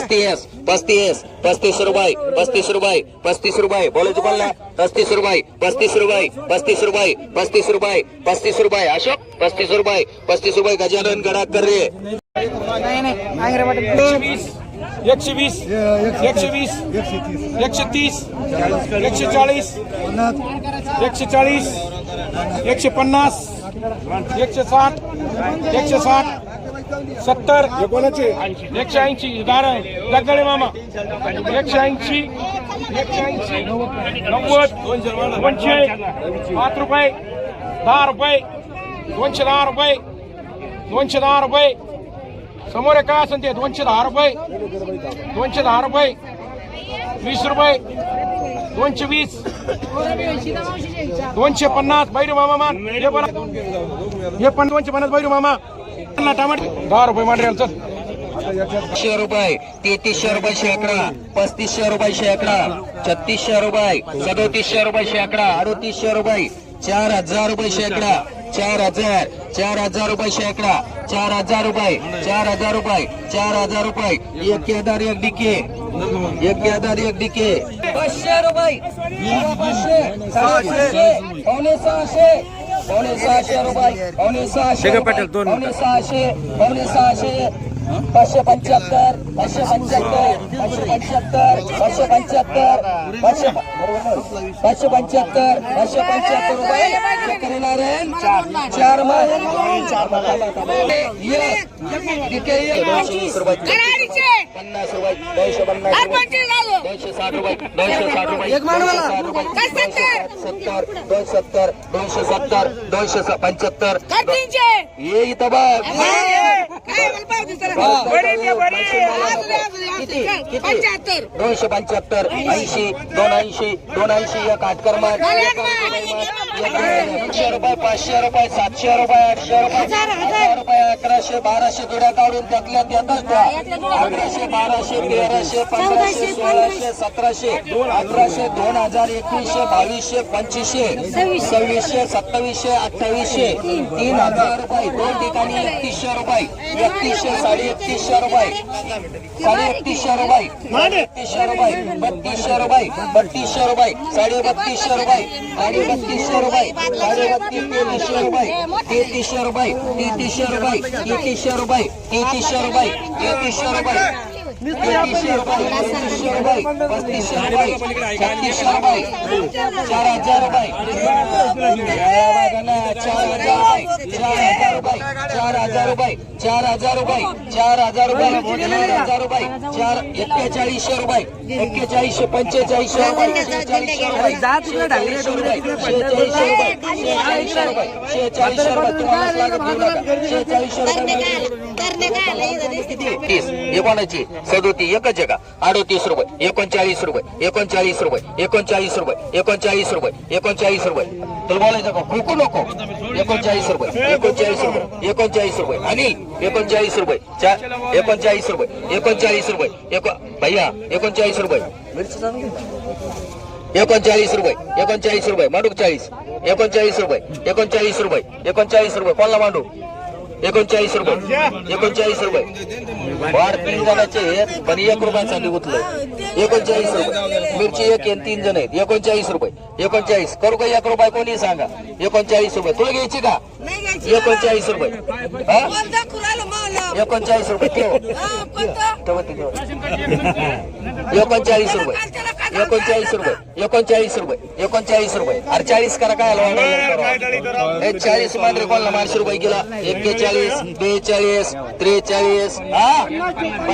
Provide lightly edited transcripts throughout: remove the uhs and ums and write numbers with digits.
35 35 35 रुपये 35 रुपये 35 रुपये बोलायचं कोणला 35 रुपये 35 रुपये 35 रुपये 35 रुपये 35 रुपये अशोक 35 रुपये 35 रुपये गजानन गडाकर रे 120 120 130 140 140 150 160 160 70 180 जगदळे मामा 180 90 5 रुपये 10 रुपये 210 रुपये 210 रुपये समोर काय असेल ते 210 रुपये 210 रुपये 20 रुपये 220 250 बैरू मामा मान हे पण 250 बैरू मामा टमाटे 10 रुपये मांडरेल चल 100 रुपये 3300 रुपये शेकडा 3500 रुपये शेकडा 3600 रुपये 3700 रुपये शेकडा 3800 रुपये 4000 रुपये शेकडा 4000 रुपये शेकडा 4000 रुपये 4000 रुपये 4000 रुपये एक केदार एक डिके 500 रुपये 500 रुपये 575 रुपये नारायण 4 220 रुपये 50 रुपये 260 रुपये 275 ये इथं बघ 275 80 280 एक आठकर्मा 100 रुपये 500 रुपये 700 रुपये 800 रुपये 1000 रुपये 1100 1200 जुड्या काढून त्यातल्या देतात त्या 1100 1200 1300 1500 1600 1700 1800 2000 2100 2200 2500 2600 2700 2800 3000 रुपये दोन ठिकाणी 3100 रुपये 3100 3150 रुपये 3150 रुपये 3200 रुपये 3200 रुपये 3200 रुपये 3250 रुपये 3200 रुपये 3300 रुपये 3300 रुपये 3300 रुपये 3300 रुपये 3300 रुपये 3300 रुपये 3300 रुपये 3500 रुपये 3600 रुपये 4000 रुपये 4000 रुपये 4000 रुपये 4000 रुपये 4000 रुपये 4100 रुपये 4100 4500 रुपये 4600 रुपये 4600 रुपये 4600 रुपये तुम्हाला लागत नाही बघा 4600 रुपये हे कोणाची 37 एकच जगा 38 रुपये 39 रुपये 39 रुपये 39 रुपये 39 रुपये 39 रुपये तुला बोलायचं का खुकू नको 39 रुपये 39 रुपये 39 रुपये अनिल 39 रुपये 39 रुपये 39 रुपये भैया 39 रुपये 39 रुपये 39 रुपये मांडू 40 39 रुपये 39 रुपये 39 रुपये कोणाला मांडू 39 रुपये 39 रुपये वाढ 3 जणांचे आहेत पण 1 रुपयाचा निघुतलंय 39 रुपये मिरची 1 आणि 3 जण आहेत 39 रुपये 39 करू का 1 रुपये कोणी सांगा 39 रुपये तुला घ्यायची का 39 रुपये 39 रुपये 39 रुपये 39 रुपये 39 रुपये 39 रुपये अरे 40 करा काय 40 मांडरे कोणाला 500 रुपये गेला 41 42 43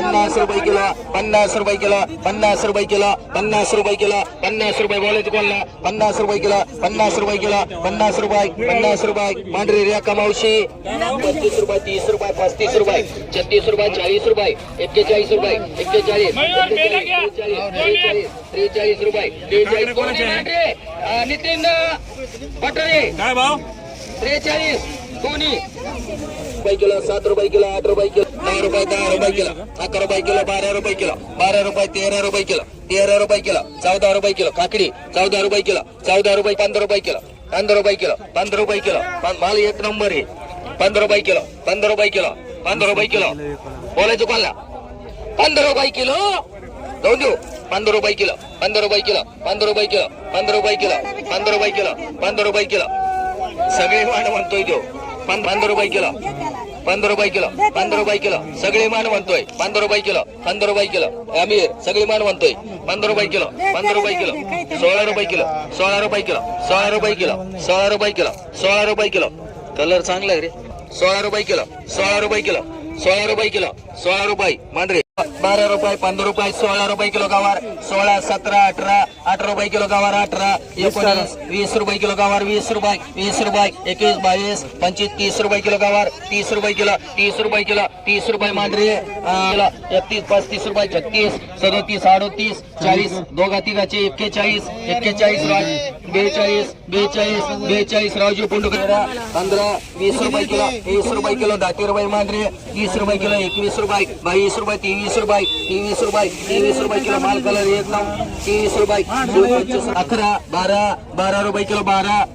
50 रुपये किलो 50 रुपये किलो 50 रुपये किलो 50 रुपये किलो 50 रुपये बोलायचं कोणाला 50 रुपये किलो 50 रुपये किलो 50 रुपये 50 रुपये मांडरी रेखा मावशी 25 रुपये 30 रुपये 35 रुपये 36 रुपये 40 रुपये 41 रुपये 41 43 रुपये 43 नितीन पटरे काय भाव 43 कोणी रुपये किलो 7 रुपये किलो 8 रुपये किलो 9 रुपये 10 रुपये किलो 11 रुपये किलो 12 रुपये किलो 12 रुपये 13 रुपये किलो 13 रुपये किलो 14 रुपये किलो काकडी 14 रुपये किलो 14 रुपये 15 रुपये किलो 15 रुपये किलो 15 रुपये किलो माल एक नंबर आहे 15 रुपये किलो 15 रुपये किलो 15 रुपये किलो बोलायचं कोणाला ₹15 किलो जाऊन देऊ. ₹15 kilo, ₹15 kilo, ₹15 kilo, ₹15 kilo, ₹15 kilo, ₹15 kilo. सगळे मान म्हणतोय तो ₹15 किलो, ₹15 किलो, ₹15 किलो. सगळे मान म्हणतोय ₹15 किलो, ₹15 किलो. अमीर सगळे मान म्हणतोय ₹15 kilo, ₹15 kilo. ₹16 kilo, ₹16 kilo, ₹16 kilo, ₹16 kilo, ₹16 kilo. Colour चांगला आहे रे. ₹16 kilo, ₹16 kilo, ₹16 kilo, ₹16 Mandre. ₹12, ₹15, ₹16 kilo गवार. 16, 17, 18, ₹8 किलो गवार. 18, 19, ₹20 किलो गवार. ₹20, ₹20, 21, 22, 25, ₹30 किलो गवार. ₹30 किलो, ₹30 किलो, ₹30 मांडरे. 31, ₹35, 36, 37, 38, 40. दोघा तिघाचे 41, 41 42, 42 राजू पुंडकर. 15, ₹20 kilo, ₹20 kilo. ₹10 मांडरे. ₹20 किलो, ₹21, ₹22, ₹23, ₹23 किलो. माल कलर 1 9, ₹23, 11, ₹12 किलो. 12,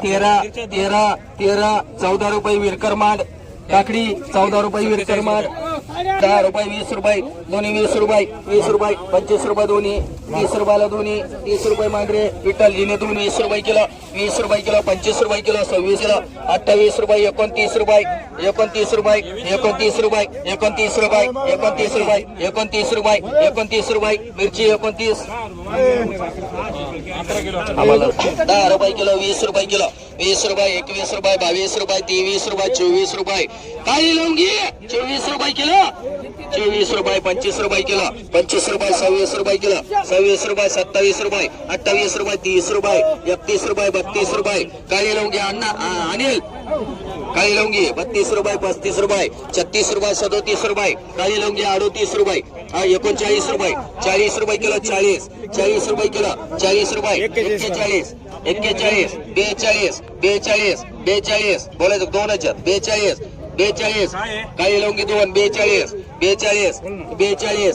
13, ₹14 विरकर मांड. काकडी ₹14 विरकर मांड. ₹10, ₹20, दोन्ही ₹20, ₹25 दोन्ही. ₹30 दोन्ही. ₹30 मांडरे. विठ्ठल जिने दोन्ही ₹20 किलो. ₹20 kilo, ₹25 kilo, ₹26 kilo. ₹28, ₹29, ₹29, मिरची 29. आम्हाला ₹10 किलो, ₹20 किलो, ₹20, ₹21, ₹22, ₹23, ₹24. काळी लवंगी ₹24 किलो, ₹24, ₹25 किलो, ₹25, ₹26 किलो, ₹26, ₹27, ₹28, ₹30, ₹31, काळी लवंगी अनिल. काळी लवंगी ₹32, ₹35, ₹36, ₹37. काळी लवंगी ₹38, ₹39, ₹40 किलो. 40 किलो, ₹40, 41, 42, बोलायचं 2 42. काळी लवंगी 2, 42.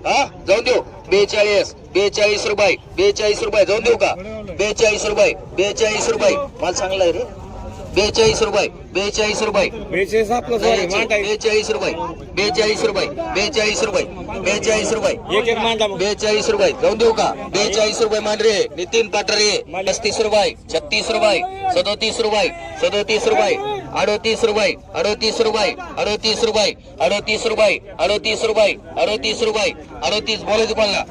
हा जाऊन देऊ. 42, ₹42 जाऊन देऊ का. 42, माल चांगला आहे रे. ₹42, ₹42, ₹42, जाऊन देऊ का. ₹42 मांडरे. नितीन पाटरे. ₹35, ₹36, ₹37, ₹38, ₹38, बोलायचं कोणाला.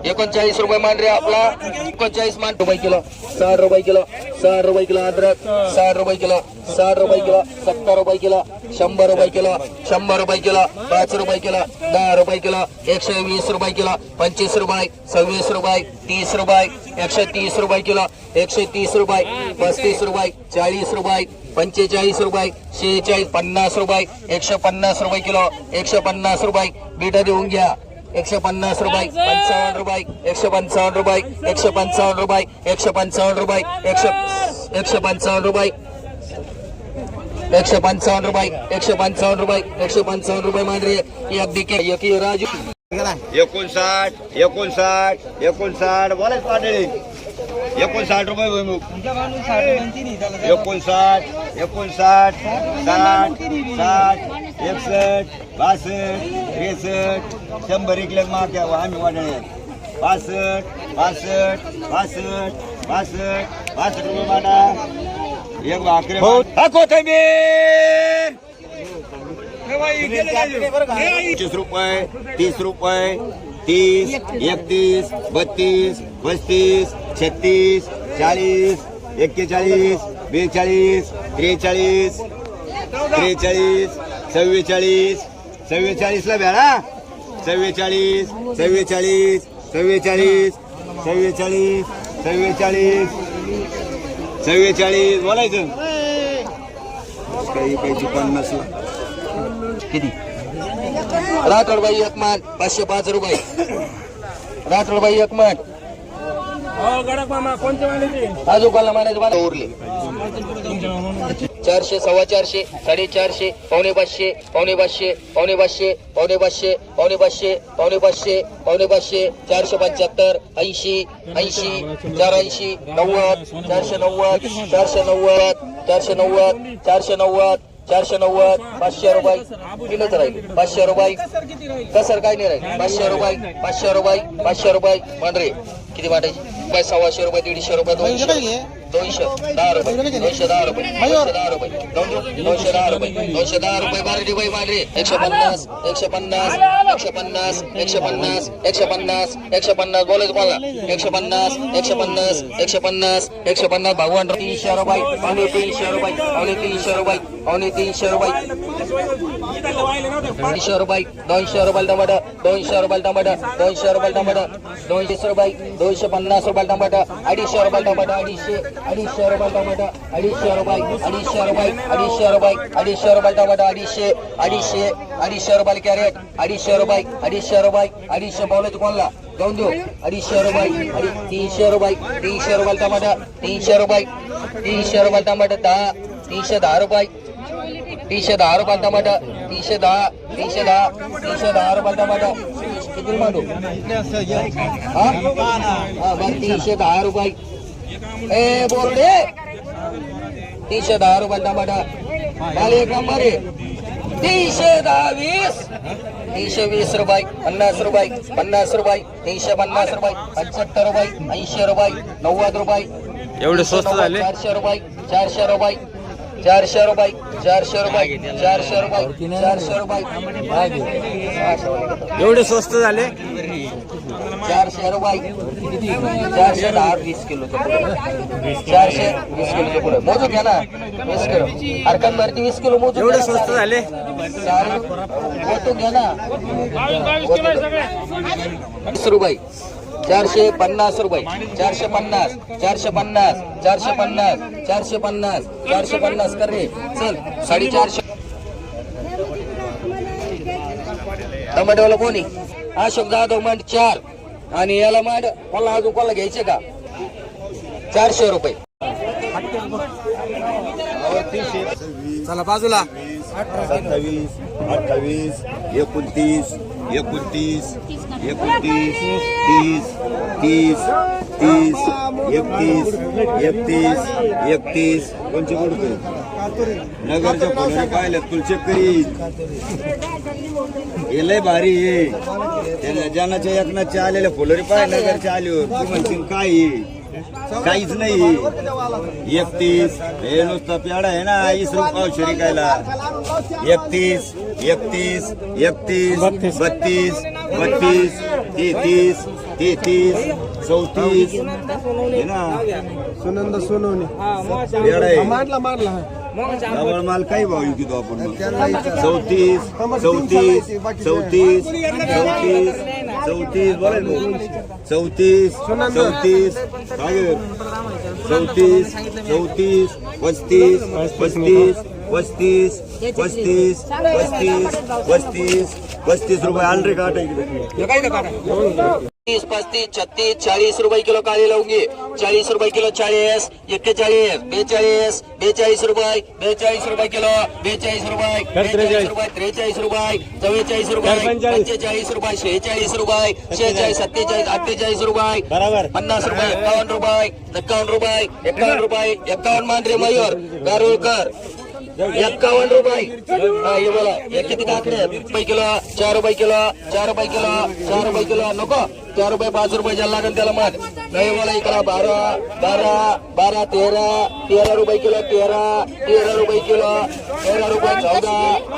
₹39 मांडरे आपला. 39 मान ₹60 किलो, ₹60 किलो, ₹60 किलो अद्रक. ₹60 kilo, ₹60 kilo, ₹70 kilo, ₹100 kilo, ₹100 kilo, ₹5 kilo, ₹10 kilo, ₹120 kilo, ₹25, ₹26, ₹30, ₹130 kilo, ₹130, ₹35, ₹40, ₹45, ₹46, ₹50, ₹150 kilo, ₹150. Beta देऊन घ्या. ₹150, ₹55, ₹155, ₹155, ₹155, ₹155 मांडरे. एक राजू. 59, बोलायच पाटील. ₹59 भुईमुग. 59, 60, 61, 62, 100 इकल्यात मागच्या आम्ही वाढले. 65 रुपये माना. एक भाकरी कोथिंबीर. ₹25, ₹30, ₹30, 31, 32, 35, 36, 40, 41, 42, 43, 44, ला भेडा. 44, बोलायचं. काही 50 किती. राठोडबाई 1 मान. ₹505. राठोडबाई 1 मान. आजोबाला मानायचं मला उरले. 400, 450, 450, पावणे 500, पावणे 500, पावणे 500, पावणे 500, पावणे 500, पावणे 500, पावणे 500, 475, 80, 80, 480, 90, 490, 490, 490, 490, 490 500 रुपये किलोच राहील 500 रुपये कसर काय नाही राहील 500 रुपये 500 रुपये 500 रुपये मांडरे किती वाटायची 125 रुपये 150 रुपये 200 10 रुपये 210 रुपये 210 रुपये 210 रुपये 210 रुपये मांडरे बाई मांडरे 150 150 150 150 150 150 बोलायचं मला 150 150 150 150 भगवान 300 रुपये 300 रुपये 300 रुपये 300 रुपये 200 रुपये 200 रुपये टमाटर 200 रुपये टमाटर 200 रुपये टमाटर 220 रुपये 250 रुपये टमाटर 250 रुपये टमाटर 250 रुपये टमाटर 250 रुपये 250 रुपये 250 रुपये 250 रुपये टमाटर 250 250 रुपये कॅरेट 250 रुपये 250 रुपये 250 बोलायचं कोणाला जाऊन देऊ 250 रुपये 300 रुपये 300 रुपये टमाटर 300 रुपये 300 रुपये टमाटर 310 रुपये 310 रुपये टमाटर 310 310 रुपये टमाटर किती मांडू हा बरं 310 रुपये ए बोरडे 310 रुपये टमाटर मला एक नंबर आहे 310 320 रुपये 50 रुपये 50 रुपये 350 रुपये 75 रुपये 80 रुपये 90 रुपये एवढे स्वस्त झाले 400 रुपये 400 रुपये 400 रुपये 400 रुपये 400 रुपये 400 रुपये एवढे स्वस्त झाले 400 रुपये 410 किलो 420 किलो पुढे मोजून घ्या ना 20 किलो हरकत भरती 20 किलो मोजून एवढे स्वस्त झाले मोजून घ्या ना 20 रुपये 450 रुपये 450 450 450 450 450 कर रे चल 450 टमाटोला कोणी अशोक जाधव मांड 4 आणि याला मांड मला अजून कोणाला घ्यायचे का 400 रुपये चला बाजूला 27 28 29 29 29 30 30 30 31 31 31 कोणचे कुठे नगरच्या फोनवर पाहिलं तुला चेक करी हे लय भारी आहे त्याला ज्यानाच्या एकनाच्या आलेल्या फुलरी पाय नगरच्या आल्यावर तू म्हणशील काय आहे? काहीच नाही 31 हे नुसता प्याडा आहे ना 20 रुपये शिरिकायला 31 31 31 32 32 33 33 34 हे ना सुनंद सोनवणे प्याडा आहे मारला डबल माल काही भाव विकतो आपण 34 34 34 34 34 बोलायचं 34 34 34 34 35 35 35 35 35 35 35 रुपये आलरे काटा इकडे 30 35 36 40 रुपये किलो काळी लवंगी 40 रुपये किलो 40 41 42 42 रुपये 42 रुपये किलो 42 रुपये 43 रुपये 43 रुपये 44 रुपये 45 रुपये 46 रुपये 46 47 48 रुपये 50 रुपये 51 रुपये 51 रुपये 51 रुपये 51 मांडरे मयूर गारुळकर 51 रुपये हे बोला हे किती काकडे रुपये किलो 4 रुपये किलो 4 रुपये किलो 4 रुपये किलो नको 4 रुपये 5 रुपये ज्याला लागेल त्याला माग नाही बोला इकडा 12 12 12 13 रुपये किलो 13 रुपये किलो 13 रुपये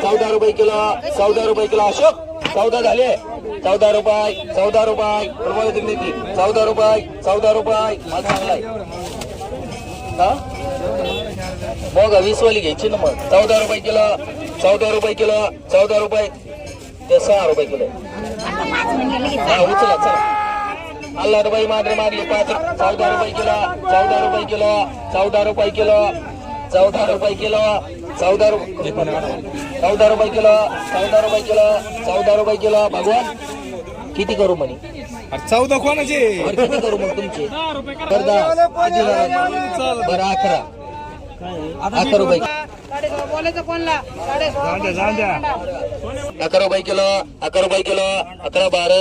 14 रुपये किलो 14 रुपये किलो अशोक 14 झाले 14 रुपये 14 रुपये बरोबर तुम्ही 14 रुपये 14 रुपये मला चांगलाय हा मग 20 वाली घ्यायची ना मग 14 रुपये किलो 14 रुपये किलो 14 रुपये ते 6 रुपये किलो हा उचला चला अल्ला रुपये मागले मागले 14 रुपये किलो 14 रुपये किलो 14 रुपये किलो 14 रुपये किलो 14 रुपये 14 रुपये किलो 14 रुपये किलो 14 रुपये किलो भगवान किती करू म्हणे 14 कोणाचे किती करू मग तुमचे बरं 11 11 रुपये 11 रुपये किलो 11 रुपये किलो 11 12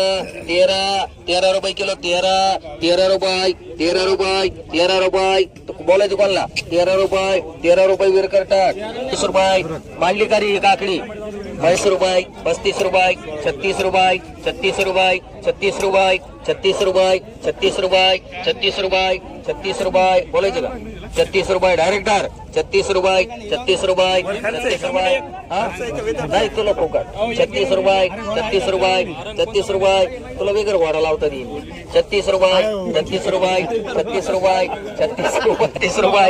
13 13 रुपये किलो 13 13 रुपये 13 रुपये 13 रुपये बोलायचं कोणला 13 रुपये विरकर टाक 30 रुपये मांडली कारी ही काकडी 22 रुपये 35 रुपये 36 रुपये 36 रुपये 36 रुपये 36 रुपये 36 रुपये 36 रुपये 36 रुपये बोलायचं का 36 रुपये डायरेक्टर 36 रुपये 36 रुपये 36 रुपये नाही तुला फुकट 36 रुपये 36 रुपये 36 रुपये तुला वेगळं घोडा लावता येईल 36 रुपये 36 रुपये 36 रुपये 36 रुपये 36 रुपये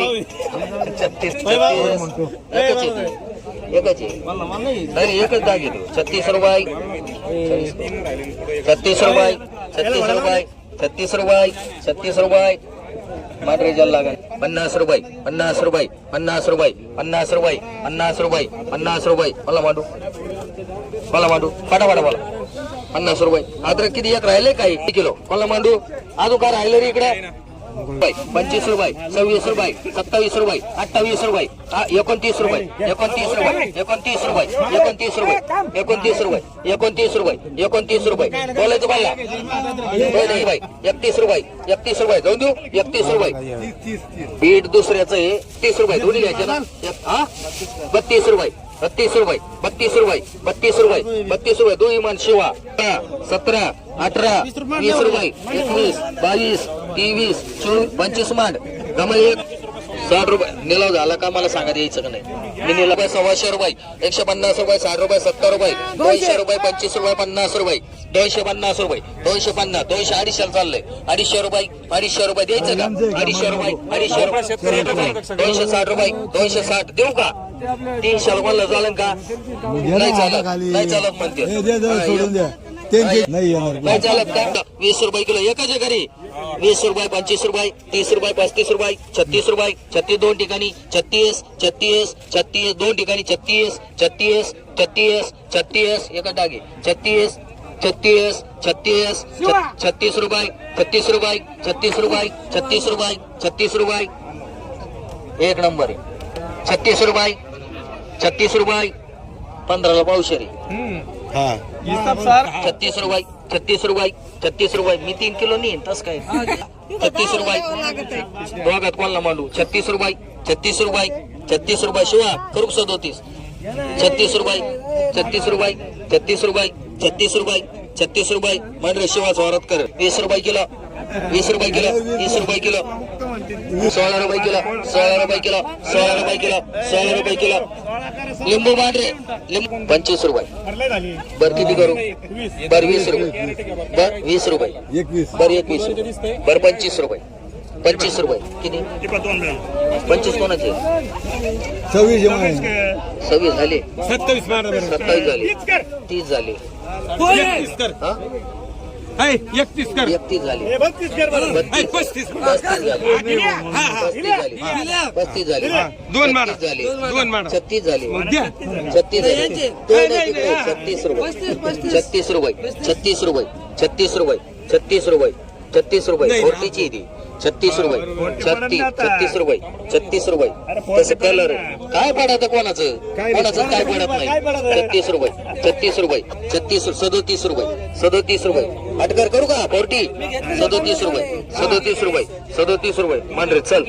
36 एकच नाही एकच दाग येतो 36 रुपये 36 रुपये 36 रुपये 36 रुपये 36 रुपये मात्र जल लागेल 50 रुपये 50 रुपये 50 रुपये 50 रुपये 50 रुपये 50 रुपये मला मांडू फटाफटा मला 50 रुपये अद्रक किती एक राहिले काही किलो मला मांडू अजून काय राहिलं रे इकडे 25 रुपये 26 रुपये 27 रुपये 28 रुपये 29 रुपये 29 रुपये 29 रुपये 29 रुपये 29 रुपये 29 रुपये 29 रुपये बोलायचं बोलला 31 रुपये 31 रुपये जाऊन देऊ 31 रुपये बीट दुसऱ्याचं आहे 30 रुपये दोन्ही घ्यायचे ना 32 रुपये 32 रुपये 32 रुपये 32 रुपये 32 रुपये दोन्ही मान शिवा 17 18 20 रुपये 21 22 23 24 25 मांड कमाल 60 रुपये निलाव झाला का मला सांगा द्यायचं का नाही मी निलाव 125 रुपये 150 रुपये 60 रुपये 70 रुपये 200 रुपये 25 रुपये 50 रुपये 250 रुपये 250 200 250 चाललंय 250 रुपये 250 रुपये द्यायचं का 250 रुपये 250 रुपये 260 रुपये 260 देऊ का 300 रुपयाला चालेल का नाही चालत म्हणते नाही चालत का 20 रुपये किलो एकाच्या घरी 20 रुपये 25 रुपये 30 रुपये 35 रुपये 36 रुपये 36 दोन ठिकाणी 36 36 36 दोन ठिकाणी 36 36 36 36 एका टाके 36 36 36 36 रुपये 36 रुपये 36 रुपये 36 रुपये 36 रुपये एक नंबर आहे 36 रुपये 36 रुपये 15ला पावशेरी 36 रुपये 36 रुपये 36 रुपये मी 3 किलो नेईन तस काय 36 रुपये दोघात कोणाला मांडू 36 रुपये 36 रुपये 36 रुपये शिवा करू 37 36 रुपये 36 रुपये 36 रुपये 36 रुपये 36 रुपये मांडरे शिवा स्वारत कर 20 रुपये किलो 20 रुपये किलो 30 रुपये किलो 16 रुपये किलो 16 रुपये किलो 16 रुपये किलो 16 रुपये किलो लिंबू मांडरे लिंबू 25 रुपये बर किती करू बर 20 रुपये बर 20 रुपये बर 21 बर 25 रुपये 25 रुपये किती 25 कोणाचे 26 झाले 27 झाले 30 झाले 31 झाले 35 झाले 36 झाले 36 रुपये 36 रुपये 36 रुपये 36 रुपये 36 रुपये 36 रुपये फोर्टीची ती 36 रुपये 36 रुपये 36 रुपये तसं कलर काय पडत कोणाचं काय पडत नाही 36 रुपये 36 रुपये 36 37 रुपये 37 रुपये अटकर करू का 40 37 रुपये 37 रुपये 37 रुपये मांडरे चल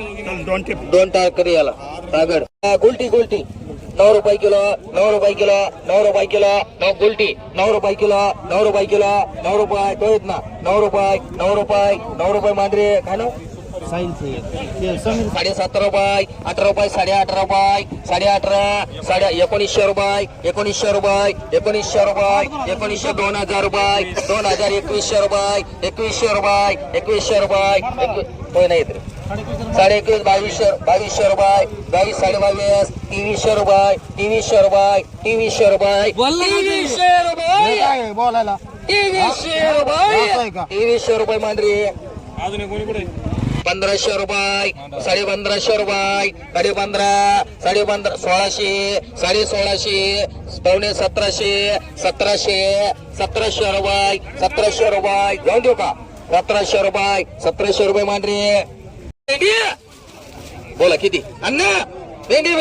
दोन टाकर याला कागड गुलटी 9 रुपये किलो 9 रुपये किलो 9 रुपये किलो 9 गुलटी 9 रुपये किलो 9 रुपये किलो 9 रुपये तो येत ना 9 रुपये 9 रुपये 9 रुपये मांडरे काय ना 7.5 रुपये 18 रुपये 18.5 रुपये 18.5 1900 रुपये 1900 रुपये 1900 रुपये 1900 2000 रुपये 2000 2100 रुपये 2100 रुपये 2100 रुपये तो नाही येत 21.5 2200 रुपये 22 22.5 2300 रुपये 2300 रुपये 2300 रुपये 2300 रुपये बोलायला 2300 रुपये मांडरी अजून कोणी कुठे 1500 रुपये 1550 रुपये 15.5 15.5 1600 1650 पावणे 1700 रुपये 1700 रुपये जाऊन देऊ का 1700 रुपये मांडरी बोला किती अण्णा भेंडी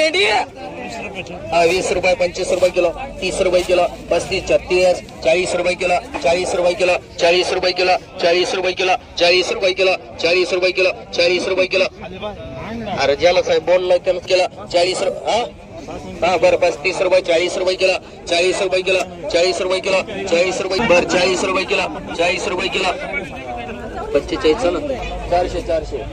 20 रुपये 25 रुपये किलो 30 रुपये किलो 35 36 40 रुपये किलो 40 रुपये किलो 40 रुपये किलो 40 रुपये किलो 40 रुपये किलो 40 रुपये किलो 40 रुपये किलो 40 रुपये किलो अरे ज्याला साहेब बोलला त्यानं केला 40 रुपये. हा बरं 35 रुपये 40 रुपये केला 40 रुपये केला 40 रुपये केला 40 रुपये बरं 40 रुपये केला 40 रुपये केला 45 ना 400